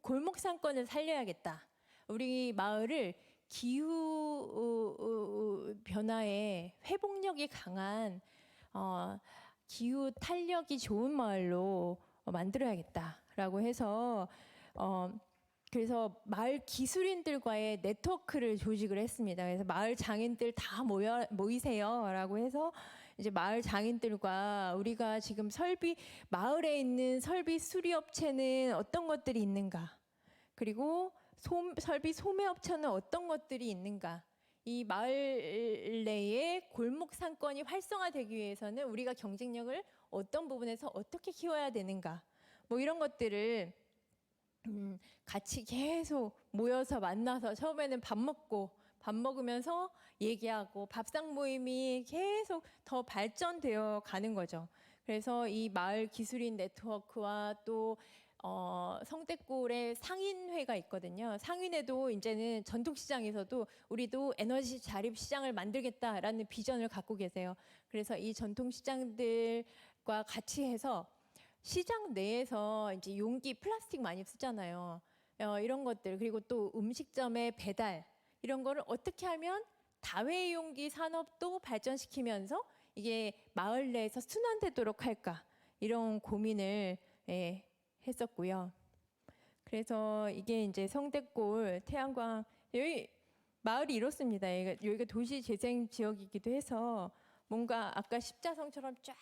골목 상권을 살려야겠다. 우리 마을을 기후 변화에 회복력이 강한 기후 탄력이 좋은 마을로 만들어야겠다라고 해서 그래서 마을 기술인들과의 네트워크를 조직을 했습니다. 그래서 마을 장인들 다 모이세요라고 해서 이제 마을 장인들과 우리가 지금 마을에 있는 설비 수리 업체는 어떤 것들이 있는가, 그리고 설비 소매 업체는 어떤 것들이 있는가, 이 마을 내에 골목 상권이 활성화되기 위해서는 우리가 경쟁력을 어떤 부분에서 어떻게 키워야 되는가, 뭐 이런 것들을 같이 계속 모여서 만나서 처음에는 밥 밥 먹으면서 얘기하고 밥상 모임이 계속 더 발전되어 가는 거죠. 그래서 이 마을 기술인 네트워크와 또 성대골의 상인회가 있거든요. 상인회도 이제는 전통시장에서도 우리도 에너지 자립 시장을 만들겠다라는 비전을 갖고 계세요. 그래서 이 전통시장들과 같이 해서 시장 내에서 이제 용기, 플라스틱 많이 쓰잖아요. 이런 것들, 그리고 또 음식점의 배달, 이런 거를 어떻게 하면 다회용기 산업도 발전시키면서 이게 마을 내에서 순환되도록 할까, 이런 고민을 했었고요. 그래서 이게 이제 성대골, 태양광, 여기 마을이 이렇습니다. 여기가 도시 재생 지역이기도 해서 뭔가 아까 십자성처럼 쫙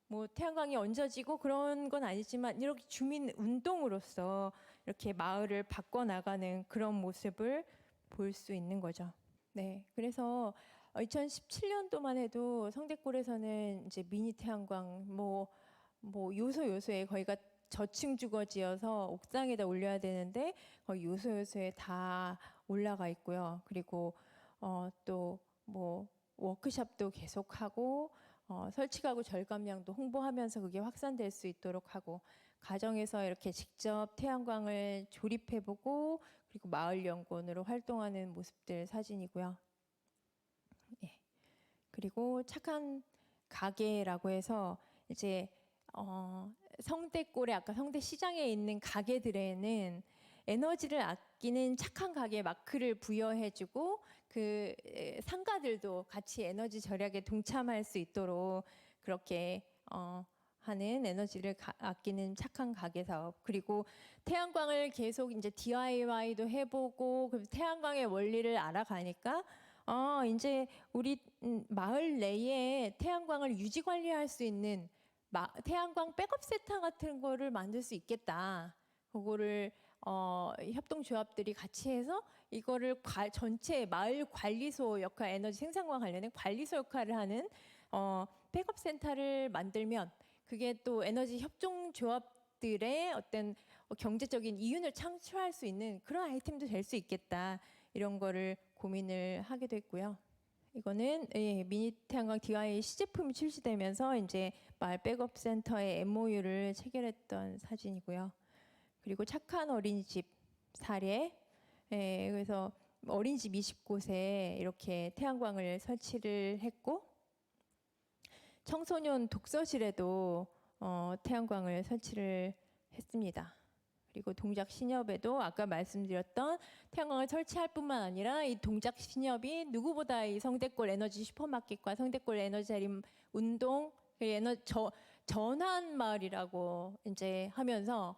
뭐 태양광이 얹어지고 그런 건 아니지만 이렇게 주민 운동으로서 이렇게 마을을 바꿔 나가는 그런 모습을 볼 수 있는 거죠. 네, 그래서 2017년도만 해도 성대골에서는 이제 미니 태양광 뭐 요소에 거기가 저층 주거지여서 옥상에다 올려야 되는데 거기 요소에 다 올라가 있고요. 그리고 또 뭐 워크숍도 계속하고 설치가구 절감량도 홍보하면서 그게 확산될 수 있도록 하고 가정에서 이렇게 직접 태양광을 조립해보고 그리고 마을연구원으로 활동하는 모습들 사진이고요. 예. 그리고 착한 가게라고 해서 이제 성대골에 아까 성대시장에 있는 가게들에는 에너지를 아끼는 착한 가게 마크를 부여해주고 그 상가들도 같이 에너지 절약에 동참할 수 있도록 그렇게 하는 에너지를 아끼는 착한 가게 사업, 그리고 태양광을 계속 이제 DIY도 해보고 그 태양광의 원리를 알아가니까 이제 우리 마을 내에 태양광을 유지 관리할 수 있는 태양광 백업 센터 같은 거를 만들 수 있겠다. 그거를 협동조합들이 같이 해서 이거를 전체 마을 관리소 역할, 에너지 생산과 관련된 관리소 역할을 하는 백업 센터를 만들면 그게 또 에너지 협동조합들의 어떤 경제적인 이윤을 창출할 수 있는 그런 아이템도 될 수 있겠다. 이런 거를 고민을 하기도 했고요. 이거는 미니 태양광 DIY 시제품이 출시되면서 이제 마을 백업 센터의 MOU를 체결했던 사진이고요. 그리고 착한 어린이집 사례, 그래서 어린이집 20곳에 이렇게 태양광을 설치를 했고 청소년 독서실에도 태양광을 설치를 했습니다. 그리고 동작 신협에도 아까 말씀드렸던 태양광을 설치할 뿐만 아니라 이 동작 신협이 누구보다 이 성대골 에너지 슈퍼마켓과 성대골 에너지 자림 운동 전환 마을이라고 이제 하면서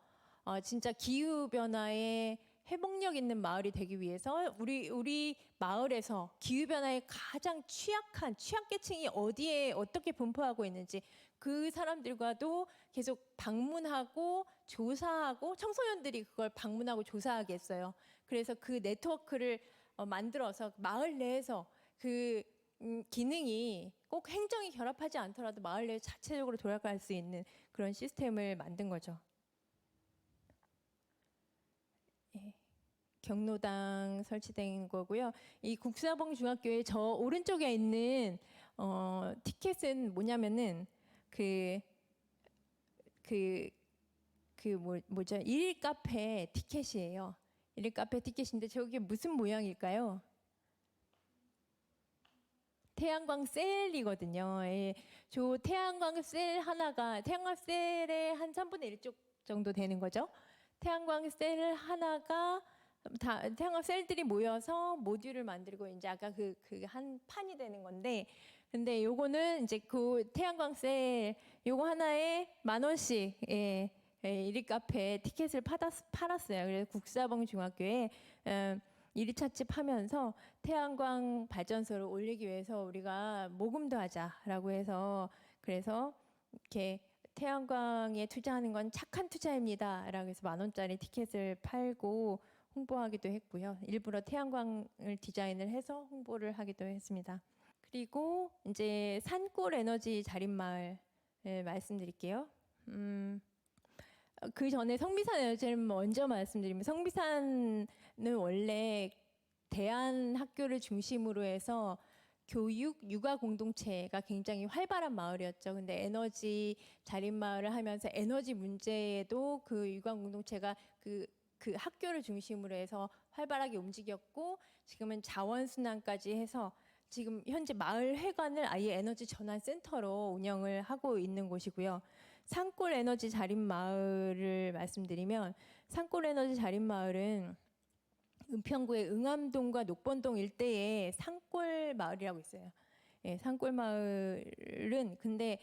진짜 기후 변화에 회복력 있는 마을이 되기 위해서 우리 마을에서 기후 변화에 가장 취약계층이 어디에 어떻게 분포하고 있는지 그 사람들과도 계속 방문하고 조사하고 청소년들이 그걸 방문하고 조사하게 했어요. 그래서 그 네트워크를 만들어서 마을 내에서 그 기능이 꼭 행정이 결합하지 않더라도 마을 내 자체적으로 돌아갈 수 있는 그런 시스템을 만든 거죠. 예. 경로당 설치된 거고요. 이 국사봉 중학교의 저 오른쪽에 있는 티켓은 뭐냐면은 뭐죠? 일일 카페 티켓이에요. 일일 카페 티켓인데 저게 무슨 모양일까요? 태양광 셀이거든요. 예. 저 태양광 셀 하나가 태양광 셀의 한 3분의 1쪽 정도 되는 거죠. 태양광 셀 하나가 태양광 셀들이 모여서 모듈을 만들고 이제 아까 그 한 판이 되는 건데, 근데 요거는 이제 그 태양광 셀 요거 하나에 10,000원씩 일일 카페 티켓을 팔았어요. 그래서 국사봉 중학교에 1차 집 하면서 태양광 발전소를 올리기 위해서 우리가 모금도 하자라고 해서 그래서 이렇게 태양광에 투자하는 건 착한 투자입니다라고 해서 10,000원짜리 티켓을 팔고 홍보하기도 했고요. 일부러 태양광을 디자인을 해서 홍보를 하기도 했습니다. 그리고 이제 산골 에너지 자립마을 말씀드릴게요. 그 전에 성미산 에너지를 먼저 말씀드리면 성미산은 원래 대안학교를 중심으로 해서 교육, 육아 공동체가 굉장히 활발한 마을이었죠. 근데 에너지 자립마을을 하면서 에너지 문제에도 그 육아 공동체가 그 학교를 중심으로 해서 활발하게 움직였고, 지금은 자원순환까지 해서 지금 현재 마을 회관을 아예 에너지 전환 센터로 운영을 하고 있는 곳이고요. 산골 에너지 자립 마을을 말씀드리면, 산골 에너지 자립 마을은 은평구의 응암동과 녹번동 일대에 산골 마을이라고 있어요. 예, 산골 마을은 근데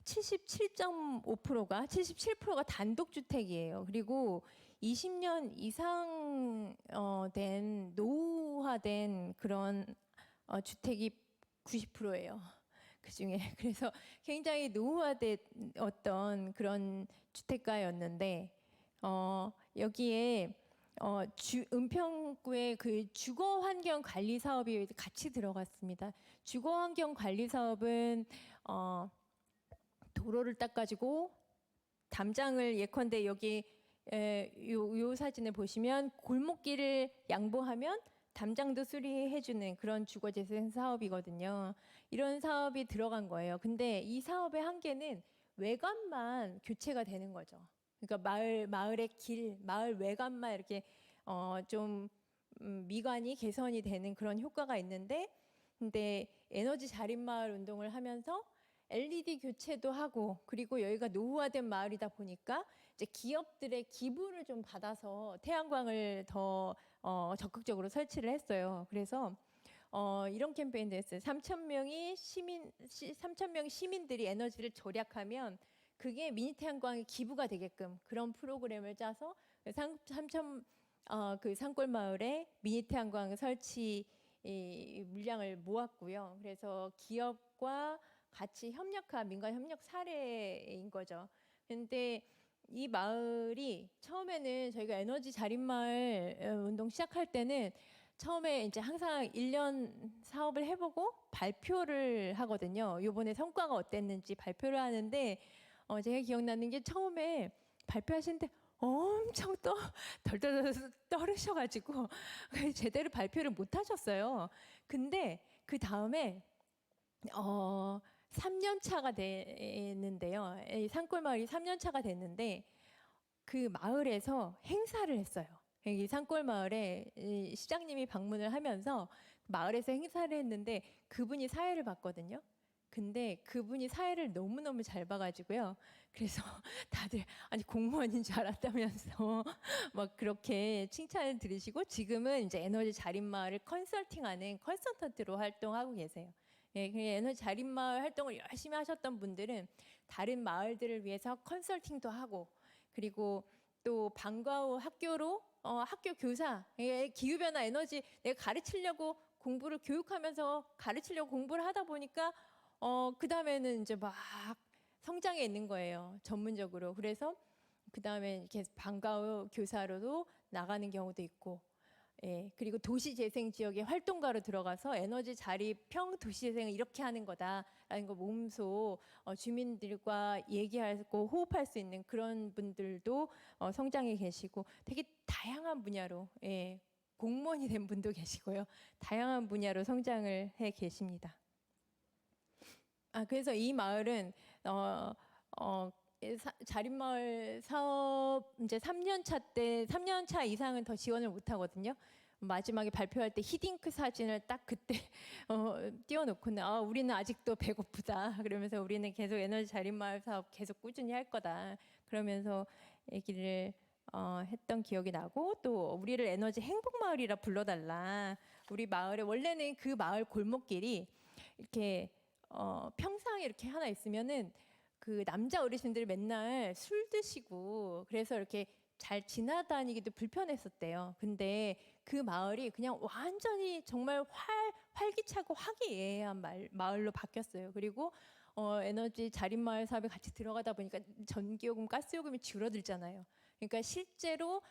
77%가 단독주택이에요. 그리고 20년 이상 된 노후화된 그런 주택이 90%예요. 그 중에 그래서 굉장히 노후화된 어떤 그런 주택가였는데 여기에 은평구의 그 주거 환경 관리 사업이 같이 들어갔습니다. 주거 환경 관리 사업은 도로를 닦아주고 담장을 예컨대 여기 요 사진을 보시면 골목길을 양보하면 담장도 수리해주는 그런 주거재생 사업이거든요. 이런 사업이 들어간 거예요. 근데 이 사업의 한계는 외관만 교체가 되는 거죠. 그러니까 마을의 길, 마을 외관만 이렇게 좀 미관이 개선이 되는 그런 효과가 있는데, 근데 에너지 자립 마을 운동을 하면서 LED 교체도 하고, 그리고 여기가 노후화된 마을이다 보니까 이제 기업들의 기부를 좀 받아서 태양광을 더 적극적으로 설치를 했어요. 그래서 이런 캠페인도 했어요. 3,000명 시민들이 에너지를 절약하면 그게 미니 태양광의 기부가 되게끔 그런 프로그램을 짜서 그 산골 마을에 미니 태양광 설치 물량을 모았고요. 그래서 기업과 같이 협력한 민간 협력 사례인 거죠. 근데 이 마을이 처음에는 저희가 에너지 자립 마을 운동 시작할 때는 처음에 이제 항상 1년 사업을 해보고 발표를 하거든요. 이번에 성과가 어땠는지 발표를 하는데 제가 기억나는 게 처음에 발표하시는데 엄청 덜덜 떨으셔가지고 제대로 발표를 못 하셨어요. 근데 그 다음에 3년 차가 됐는데요. 이 산골 마을이 3년 차가 됐는데 그 마을에서 행사를 했어요. 이 산골 마을에 시장님이 방문을 하면서 마을에서 행사를 했는데 그분이 사회를 봤거든요. 근데 그분이 사회를 너무너무 잘 봐가지고요. 그래서 다들 아니 공무원인 줄 알았다면서 막 그렇게 칭찬을 들으시고 지금은 이제 에너지 자립 마을을 컨설팅하는 컨설턴트로 활동하고 계세요. 예, 그 에너지 자립 마을 활동을 열심히 하셨던 분들은 다른 마을들을 위해서 컨설팅도 하고, 그리고 또 방과 후 학교로 학교 교사, 기후 변화 에너지 내가 가르치려고 공부를 교육하면서 가르치려고 공부를 하다 보니까 그 다음에는 이제 막 성장해 있는 거예요. 전문적으로. 그래서 그 다음에 이렇게 방과 후 교사로도 나가는 경우도 있고, 예, 그리고 도시재생 지역의 활동가로 들어가서 에너지 자립 평 도시재생을 이렇게 하는 거다라는 거 몸소 주민들과 얘기하고 호흡할 수 있는 그런 분들도 성장해 계시고 되게 다양한 분야로, 예, 공무원이 된 분도 계시고요. 다양한 분야로 성장을 해 계십니다. 그래서 이 마을은 자립마을 사업 이제 3년 차 이상은 더 지원을 못 하거든요. 마지막에 발표할 때 히딩크 사진을 딱 그때 띄워놓고는 우리는 아직도 배고프다. 그러면서 우리는 계속 에너지 자립마을 사업 계속 꾸준히 할 거다. 그러면서 얘기를 했던 기억이 나고, 또 우리를 에너지 행복마을이라 불러달라. 우리 마을에 원래는 그 마을 골목길이 이렇게 평상에 이렇게 하나 있으면은 그 남자 어르신들이 맨날 술 드시고 그래서 이렇게 잘 지나다니기도 불편했었대요. 근데 그 마을이 그냥 완전히 정말 활기차고 화기애애한 마을로 바뀌었어요. 그리고 에너지 자립마을 사업에 같이 들어가다 보니까 전기요금, 가스요금이 줄어들잖아요. 그러니까 실제로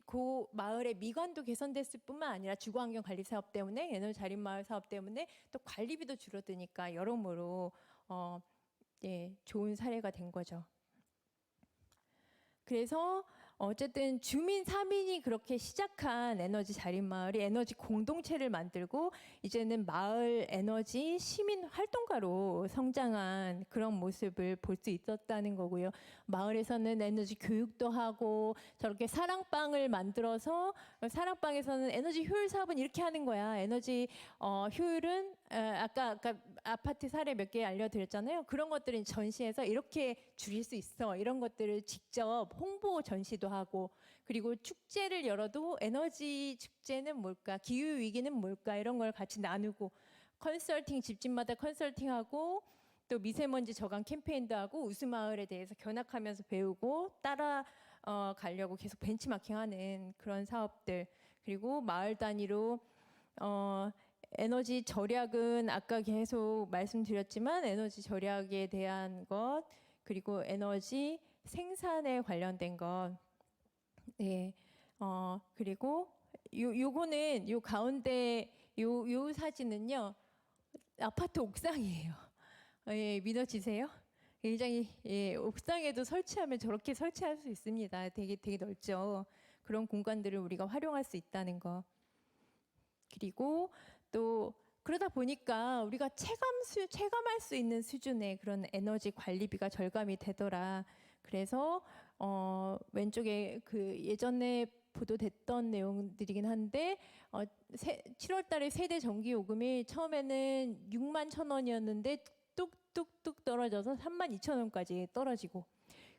그 마을의 미관도 개선됐을 뿐만 아니라 주거환경 관리 사업 때문에, 에너지 자립마을 사업 때문에 또 관리비도 줄어드니까 여러모로 예, 좋은 사례가 된 거죠. 그래서 어쨌든 주민 3인이 그렇게 시작한 에너지 자립마을이 에너지 공동체를 만들고 이제는 마을 에너지 시민 활동가로 성장한 그런 모습을 볼 수 있었다는 거고요. 마을에서는 에너지 교육도 하고 저렇게 사랑방을 만들어서 사랑방에서는 에너지 효율 사업은 이렇게 하는 거야. 에너지 효율은 아까 아파트 사례 몇 개 알려드렸잖아요. 그런 것들은 전시해서 이렇게 줄일 수 있어. 이런 것들을 직접 홍보 전시도 하고, 그리고 축제를 열어도 에너지 축제는 뭘까, 기후 위기는 뭘까, 이런 걸 같이 나누고, 컨설팅 집집마다 컨설팅하고, 또 미세먼지 저감 캠페인도 하고, 우수마을에 대해서 견학하면서 배우고 따라 가려고 계속 벤치마킹하는 그런 사업들. 그리고 마을 단위로 에너지 절약은 아까 계속 말씀드렸지만 에너지 절약에 대한 것, 그리고 에너지 생산에 관련된 것, 네, 그리고 요거는 요 가운데 요 사진은요 아파트 옥상이에요. 예, 믿어지세요? 굉장히 옥상에도 설치하면 저렇게 설치할 수 있습니다. 되게 넓죠. 그런 공간들을 우리가 활용할 수 있다는 거. 그리고 또 그러다 보니까 우리가 체감할 수 있는 수준의 그런 에너지 관리비가 절감이 되더라. 그래서 왼쪽에 그 예전에 보도됐던 내용들이긴 한데 7월 달에 세대 전기 요금이 처음에는 6만 1,000원이었는데 뚝뚝뚝 떨어져서 3만 2천 원까지 떨어지고,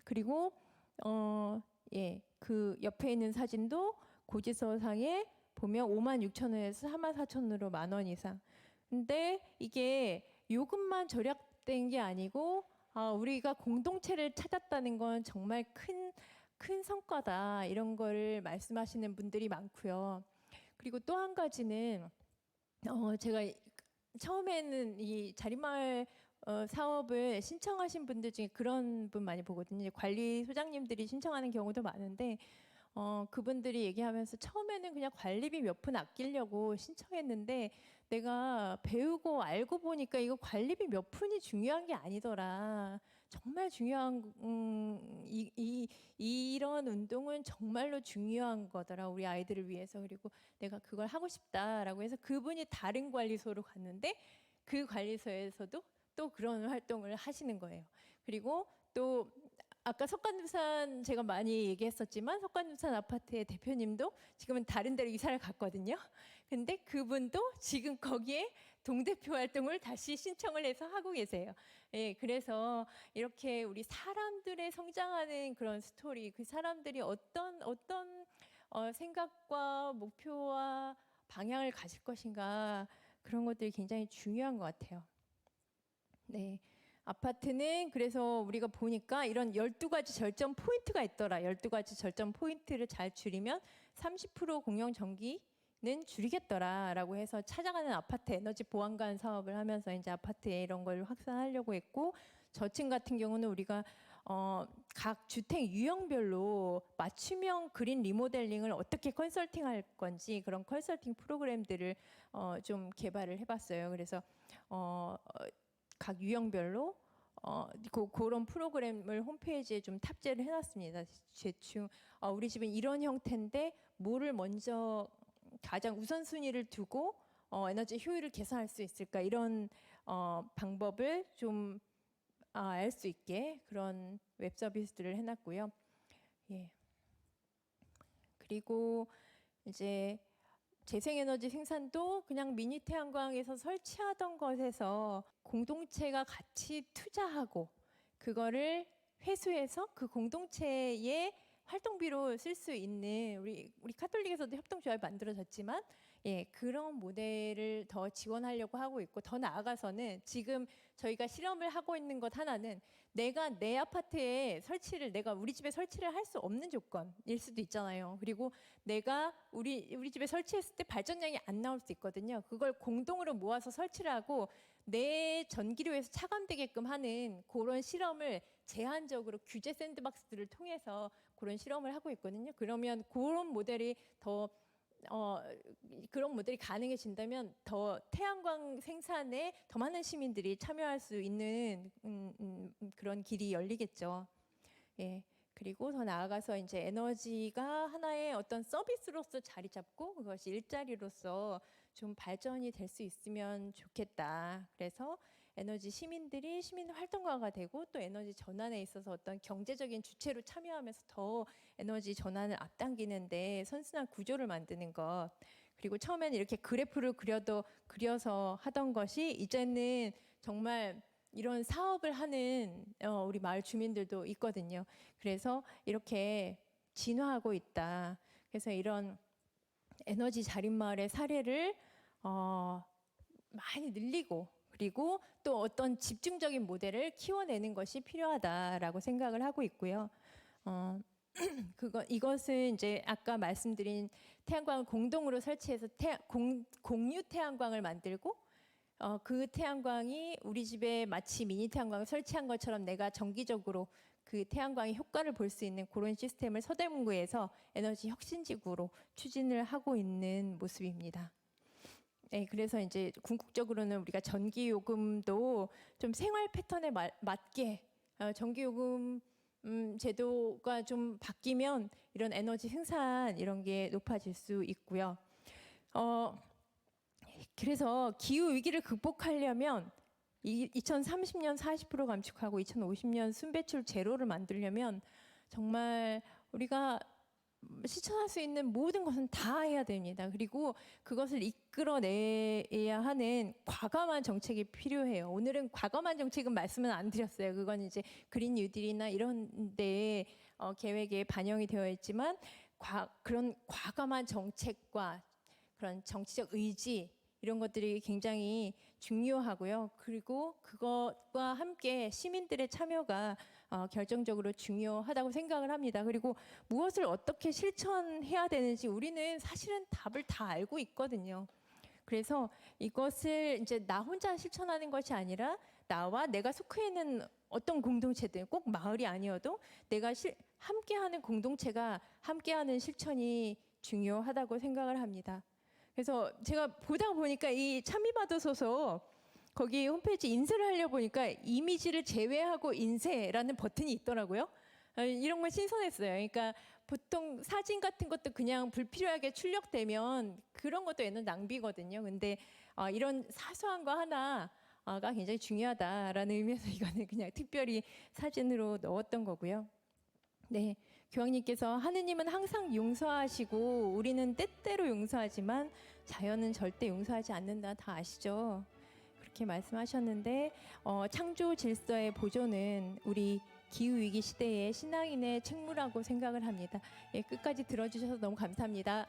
그리고 그 옆에 있는 사진도 고지서상에 보면 5만 6천 원에서 4만 4천 원으로 10,000원 이상. 근데 이게 요금만 절약된 게 아니고 우리가 공동체를 찾았다는 건 정말 큰 성과다. 이런 거를 말씀하시는 분들이 많고요. 그리고 또 한 가지는 제가 처음에는 이 자립마을 사업을 신청하신 분들 중에 그런 분 많이 보거든요. 관리소장님들이 신청하는 경우도 많은데 그분들이 얘기하면서 처음에는 그냥 관리비 몇 푼 아끼려고 신청했는데 내가 배우고 알고 보니까 이거 관리비 몇 푼이 중요한 게 아니더라. 정말 중요한 이런 운동은 정말로 중요한 거더라. 우리 아이들을 위해서. 그리고 내가 그걸 하고 싶다라고 해서 그분이 다른 관리소로 갔는데 그 관리소에서도 또 그런 활동을 하시는 거예요. 그리고 또 아까 석관두산 제가 많이 얘기했었지만 석관두산 아파트의 대표님도 지금은 다른 데로 이사를 갔거든요. 근데 그분도 지금 거기에 동대표 활동을 다시 신청을 해서 하고 계세요. 예, 그래서 이렇게 우리 사람들의 성장하는 그런 스토리, 그 사람들이 어떤 생각과 목표와 방향을 가질 것인가, 그런 것들이 굉장히 중요한 것 같아요. 네. 아파트는 그래서 우리가 보니까 이런 12가지 절전 포인트가 있더라. 12가지 절전 포인트를 잘 줄이면 30% 공용 전기는 줄이겠더라라고 해서 찾아가는 아파트 에너지 보안관 사업을 하면서 이제 아파트에 이런 걸 확산하려고 했고, 저층 같은 경우는 우리가 각 주택 유형별로 맞춤형 그린 리모델링을 어떻게 컨설팅할 건지 그런 컨설팅 프로그램들을 좀 개발을 해봤어요. 그래서 각 유형별로 그런 프로그램을 홈페이지에 좀 탑재를 해놨습니다. 대충 우리 집은 이런 형태인데 뭐를 먼저 가장 우선순위를 두고 에너지 효율을 개선할 수 있을까, 이런 방법을 좀 알 수 있게 그런 웹 서비스들을 해놨고요. 예. 그리고 이제 재생에너지 생산도 그냥 미니 태양광에서 설치하던 것에서 공동체가 같이 투자하고 그거를 회수해서 그 공동체의 활동비로 쓸 수 있는, 우리 카톨릭에서도 협동조합이 만들어졌지만 그런 모델을 더 지원하려고 하고 있고, 더 나아가서는 지금 저희가 실험을 하고 있는 것 하나는 내가 내 아파트에 내가 우리 집에 설치를 할 수 없는 조건일 수도 있잖아요. 그리고 내가 우리 집에 설치했을 때 발전량이 안 나올 수 있거든요. 그걸 공동으로 모아서 설치를 하고 내 전기료에서 차감되게끔 하는 그런 실험을 제한적으로 규제 샌드박스들을 통해서 그런 실험을 하고 있거든요. 그러면 그런 모델이 그런 모델이 가능해진다면 더 태양광 생산에 더 많은 시민들이 참여할 수 있는 그런 길이 열리겠죠. 예. 그리고 더 나아가서 이제 에너지가 하나의 어떤 서비스로서 자리 잡고 그것이 일자리로서 좀 발전이 될 수 있으면 좋겠다. 그래서 에너지 시민들이 시민 활동가가 되고 또 에너지 전환에 있어서 어떤 경제적인 주체로 참여하면서 더 에너지 전환을 앞당기는데 선순환 구조를 만드는 것. 그리고 처음에는 이렇게 그래프를 그려서 하던 것이 이제는 정말 이런 사업을 하는 우리 마을 주민들도 있거든요. 그래서 이렇게 진화하고 있다. 그래서 이런 에너지 자립마을의 사례를 많이 늘리고 그리고 또 어떤 집중적인 모델을 키워내는 것이 필요하다라고 생각을 하고 있고요. 이것은 이제 아까 말씀드린 태양광을 공동으로 설치해서 공유 태양광을 만들고 그 태양광이 우리 집에 마치 미니 태양광을 설치한 것처럼 내가 정기적으로 그 태양광의 효과를 볼 수 있는 그런 시스템을 서대문구에서 에너지 혁신지구로 추진을 하고 있는 모습입니다. 네, 그래서 이제 궁극적으로는 우리가 전기요금도 좀 생활 패턴에 맞게 전기요금 제도가 좀 바뀌면 이런 에너지 생산 이런 게 높아질 수 있고요. 그래서 기후 위기를 극복하려면 2030년 40% 감축하고 2050년 순배출 제로를 만들려면 정말 우리가 실천할 수 있는 모든 것은 다 해야 됩니다. 그리고 그것을 이끌어내야 하는 과감한 정책이 필요해요. 오늘은 과감한 정책은 말씀은 안 드렸어요. 그건 이제 그린 뉴딜이나 이런 데 계획에 반영이 되어 있지만 그런 과감한 정책과 그런 정치적 의지 이런 것들이 굉장히 중요하고요. 그리고 그것과 함께 시민들의 참여가 결정적으로 중요하다고 생각을 합니다. 그리고 무엇을 어떻게 실천해야 되는지 우리는 사실은 답을 다 알고 있거든요. 그래서 이것을 이제 나 혼자 실천하는 것이 아니라 나와 내가 속해 있는 어떤 공동체들, 꼭 마을이 아니어도 내가 함께하는 공동체가 함께하는 실천이 중요하다고 생각을 합니다. 그래서 제가 보다 보니까 이 참여받으소서 거기 홈페이지 인쇄를 하려고 보니까 이미지를 제외하고 인쇄라는 버튼이 있더라고요. 이런 건 신선했어요. 그러니까 보통 사진 같은 것도 그냥 불필요하게 출력되면 그런 것도 에너지 낭비거든요. 근데 이런 사소한 거 하나가 굉장히 중요하다라는 의미에서 이거는 그냥 특별히 사진으로 넣었던 거고요. 네, 교황님께서 하느님은 항상 용서하시고 우리는 때때로 용서하지만 자연은 절대 용서하지 않는다 다 아시죠? 그렇게 말씀하셨는데 창조 질서의 보존은 우리 기후위기 시대의 신앙인의 책무라고 생각을 합니다. 예, 끝까지 들어주셔서 너무 감사합니다.